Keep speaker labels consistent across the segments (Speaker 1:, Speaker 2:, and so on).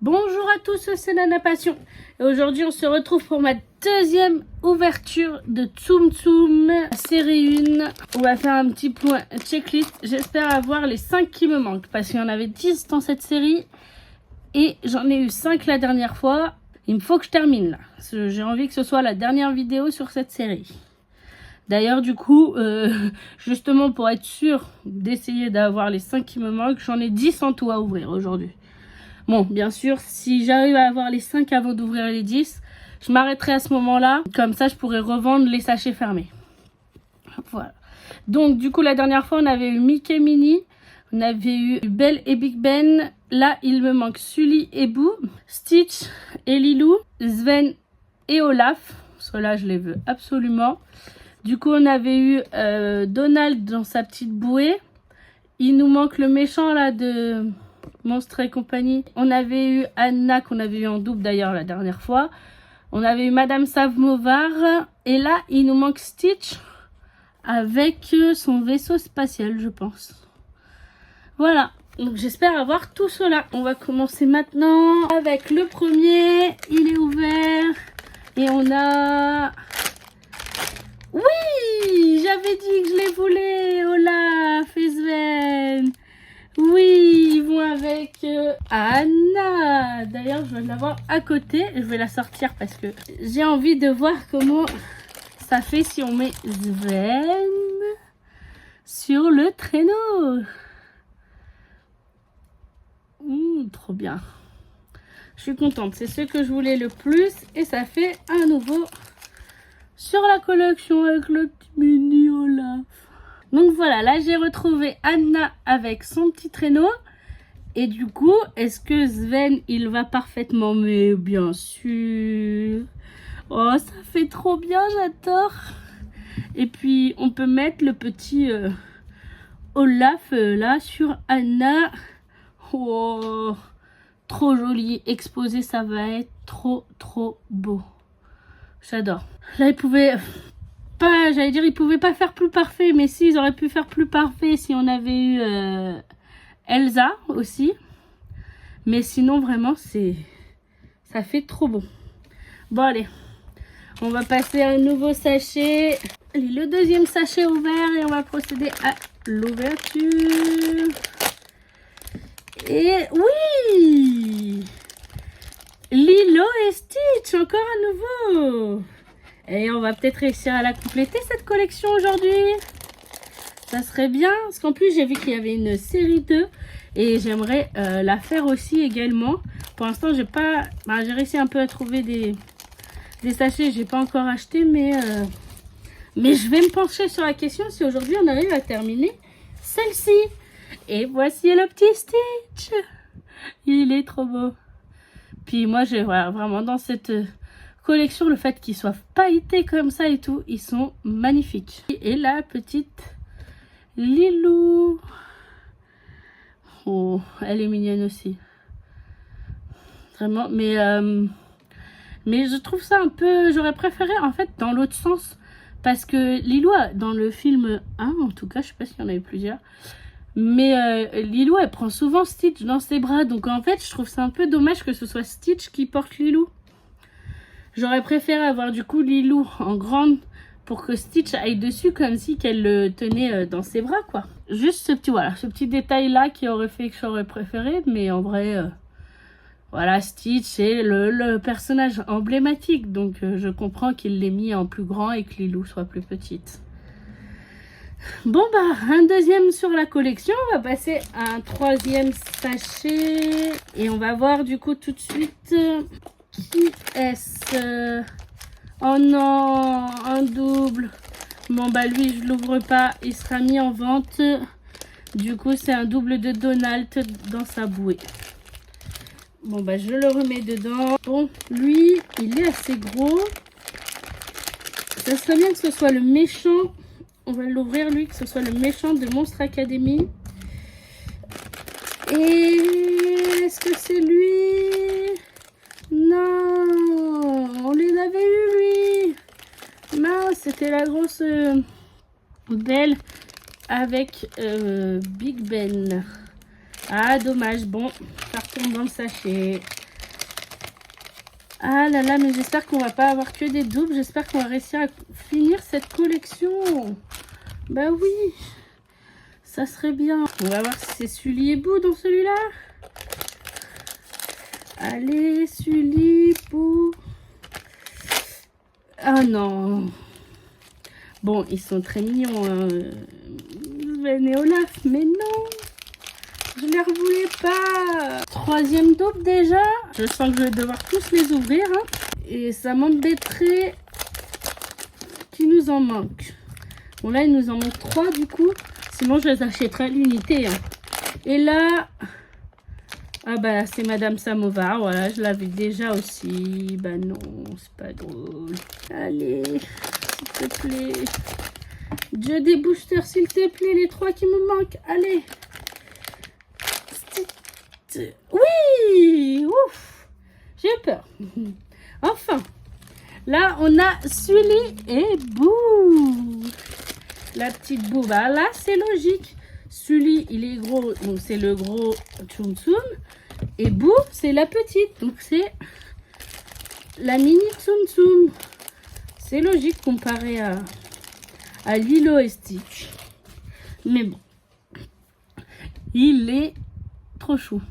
Speaker 1: Bonjour à tous, c'est Nana Passion. Et aujourd'hui, on se retrouve pour ma deuxième ouverture de Tsum Tsum série 1. On va faire un petit point checklist. J'espère avoir les 5 qui me manquent parce qu'il y en avait 10 dans cette série et j'en ai eu 5 la dernière fois. Il me faut que je termine là. J'ai envie que ce soit la dernière vidéo sur cette série. D'ailleurs, du coup, justement pour être sûr d'essayer d'avoir les 5 qui me manquent, j'en ai 10 en tout à ouvrir aujourd'hui. Bon, bien sûr, si j'arrive à avoir les 5 avant d'ouvrir les 10, je m'arrêterai à ce moment-là. Comme ça, je pourrai revendre les sachets fermés. Voilà. Donc, du coup, la dernière fois, on avait eu Mickey Minnie. On avait eu Belle et Big Ben. Là, il me manque Sully et Boo, Stitch et Lilou, Sven et Olaf. Ceux-là, je les veux absolument. Du coup, on avait eu Donald dans sa petite bouée. Il nous manque le méchant là de Monstres et compagnie. On avait eu Anna qu'on avait eu en double d'ailleurs la dernière fois. On avait eu Madame Samovar. Et là, il nous manque Stitch avec son vaisseau spatial, je pense. Voilà. Donc j'espère avoir tout cela. On va commencer maintenant avec le premier. Il est ouvert. Et on a... Oui, j'avais dit que je les voulais. Olaf et Sven. Oui, ils vont avec Anna. D'ailleurs, je vais l'avoir à côté. Je vais la sortir parce que j'ai envie de voir comment ça fait si on met Sven sur le traîneau. Trop bien. Je suis contente. C'est ce que je voulais le plus. Et ça fait un nouveau sur la collection avec le petit mini Olaf. Donc voilà, là j'ai retrouvé Anna avec son petit traîneau. Et du coup, est-ce que Sven, il va parfaitement? Mais bien sûr. Oh, ça fait trop bien, j'adore. Et puis, on peut mettre le petit Olaf là sur Anna. Oh, trop joli. Exposé, ça va être trop beau. J'adore. Là, il pouvait... pas, j'allais dire, ils pouvaient pas faire plus parfait, mais si, ils auraient pu faire plus parfait si on avait eu Elsa aussi. Mais sinon, vraiment, ça fait trop bon. Bon, allez, on va passer à un nouveau sachet. Allez, le deuxième sachet ouvert et on va procéder à l'ouverture. Et oui, Lilo et Stitch, encore à nouveau. Et on va peut-être réussir à la compléter cette collection aujourd'hui. Ça serait bien. Parce qu'en plus, j'ai vu qu'il y avait une série 2. Et j'aimerais la faire aussi également. Pour l'instant, j'ai pas... j'ai réussi un peu à trouver des sachets. J'ai pas encore acheté. Mais je vais me pencher sur la question si aujourd'hui on arrive à terminer celle-ci. Et voici le petit Stitch. Il est trop beau. Puis moi, voilà, vraiment dans cette... collection, le fait qu'ils soient pailletés comme ça et tout, ils sont magnifiques. Et la petite Lilou. Oh, elle est mignonne aussi. Vraiment, mais je trouve ça un peu... J'aurais préféré en fait dans l'autre sens. Parce que Lilou, dans le film 1, en tout cas, je sais pas s'il y en a eu plusieurs. Mais Lilou, elle prend souvent Stitch dans ses bras. Donc en fait, je trouve ça un peu dommage que ce soit Stitch qui porte Lilou. J'aurais préféré avoir du coup Lilou en grande pour que Stitch aille dessus comme si qu'elle le tenait dans ses bras quoi. Juste ce petit détail là qui aurait fait que j'aurais préféré. Mais en vrai, voilà, Stitch est le personnage emblématique. Donc je comprends qu'il l'ait mis en plus grand et que Lilou soit plus petite. Bon un deuxième sur la collection. On va passer à un troisième sachet. Et on va voir du coup tout de suite... Qui est-ce? Oh non, un double. Bon lui je l'ouvre pas, il sera mis en vente. Du coup c'est un double de Donald dans sa bouée. Bon je le remets dedans. Bon lui il est assez gros. Ça serait bien que ce soit le méchant. On va l'ouvrir lui, que ce soit le méchant de Monstres Academy. Et est-ce que c'est lui? Non, on les avait eu lui. Mince, c'était la grosse Belle avec Big Ben. Ah, dommage. Bon, ça retourne dans le sachet. Ah là là, mais j'espère qu'on va pas avoir que des doubles. J'espère qu'on va réussir à finir cette collection. Bah oui, ça serait bien. On va voir si c'est Sully et Boo dans celui-là. Allez, Sully, Boo. Ah non. Bon, ils sont très mignons, hein. Sven et Olaf, mais non. Je les revoulais pas. Troisième double déjà. Je sens que je vais devoir tous les ouvrir, hein. Et ça m'embêterait qu'il nous en manque. Bon là, il nous en manque 3 du coup. Sinon, je les achèterai à l'unité, hein. Et là... Ah bah, c'est Madame Samovar. Voilà, je l'avais déjà aussi. Bah non, c'est pas drôle. Allez, s'il te plaît. Dieu des boosters, s'il te plaît. Les 3 qui me manquent. Allez. Oui, ouf. J'ai eu peur. Enfin. Là, on a Sully et Boo. La petite Boo. Bah là, c'est logique. Sully, il est gros. Donc, c'est le gros Tsum Tsum. Et Boo, c'est la petite. Donc, c'est la mini Tsum Tsum. C'est logique comparé à Lilo et Stitch. Mais bon. Il est trop chou.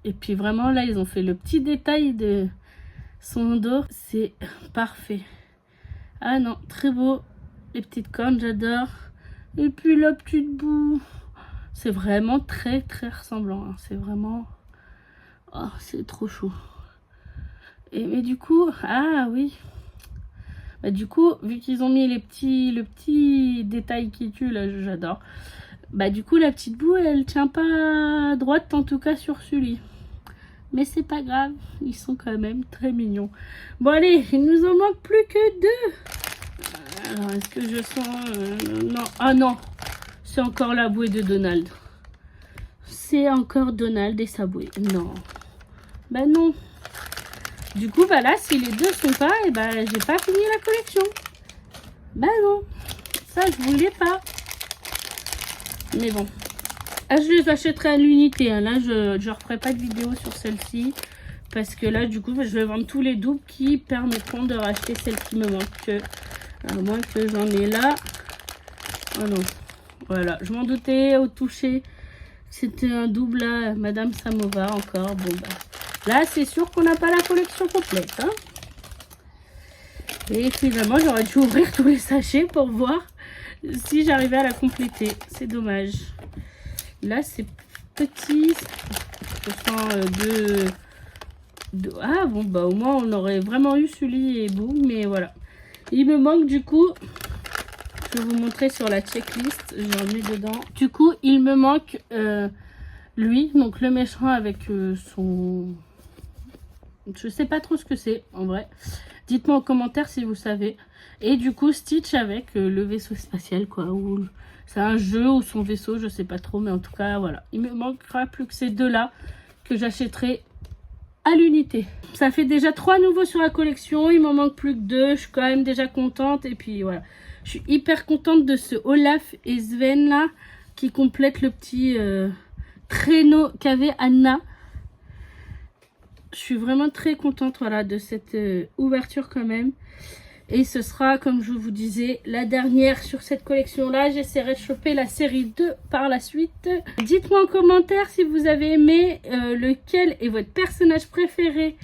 Speaker 1: Et puis, vraiment, là, ils ont fait le petit détail de son dos. C'est parfait. Ah non, très beau. Les petites cornes, j'adore. Et puis, la petite Boo. C'est vraiment très, très ressemblant. Hein. C'est vraiment... Oh, c'est trop chou. Mais du coup... Ah oui. Bah, du coup, vu qu'ils ont mis le petit détail qui tue, là, j'adore. Bah, du coup, la petite Boo, elle tient pas droite, en tout cas, sur Sully. Mais c'est pas grave. Ils sont quand même très mignons. Bon, allez, il nous en manque plus que 2. Alors, est-ce que je sens... non. Ah non. C'est encore la bouée de Donald. C'est encore Donald et sa bouée. Non. Bah non. Du coup, bah là, si les deux sont pas, et bah j'ai pas fini la collection. Bah non. Ça, je voulais pas. Mais bon. Ah, je les achèterai à l'unité. Hein. Là, je referai pas de vidéo sur celle-ci. Parce que là, du coup, je vais vendre tous les doubles qui permettront de racheter celle qui me manque. À moins que j'en ai là. Oh non. Voilà. Je m'en doutais au toucher. C'était un double à Madame Samovar encore. Bon, bah. Là, c'est sûr qu'on n'a pas la collection complète. Hein. Et finalement, j'aurais dû ouvrir tous les sachets pour voir si j'arrivais à la compléter. C'est dommage. Là, c'est petit. Je sens Ah, bon, bah au moins, on aurait vraiment eu Sully et Boo. Mais voilà. Il me manque du coup... Je vais vous montrer sur la checklist. J'en ai dedans. Du coup, il me manque lui. Donc, le méchant avec son... Je sais pas trop ce que c'est, en vrai. Dites-moi en commentaire si vous savez. Et du coup, Stitch avec le vaisseau spatial, quoi. C'est un jeu ou son vaisseau, je sais pas trop. Mais en tout cas, voilà. Il me manquera plus que ces deux-là que j'achèterai à l'unité. Ça fait déjà 3 nouveaux sur la collection. Il m'en manque plus que 2. Je suis quand même déjà contente. Et puis, voilà. Je suis hyper contente de ce Olaf et Sven, là, qui complète le petit traîneau qu'avait Anna. Je suis vraiment très contente, voilà, de cette ouverture quand même. Et ce sera, comme je vous disais, la dernière sur cette collection-là. J'essaierai de choper la série 2 par la suite. Dites-moi en commentaire si vous avez aimé lequel est votre personnage préféré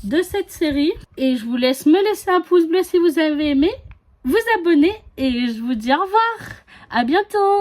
Speaker 1: de cette série. Et je vous laisse me laisser un pouce bleu si vous avez aimé, vous abonner et je vous dis au revoir. À bientôt.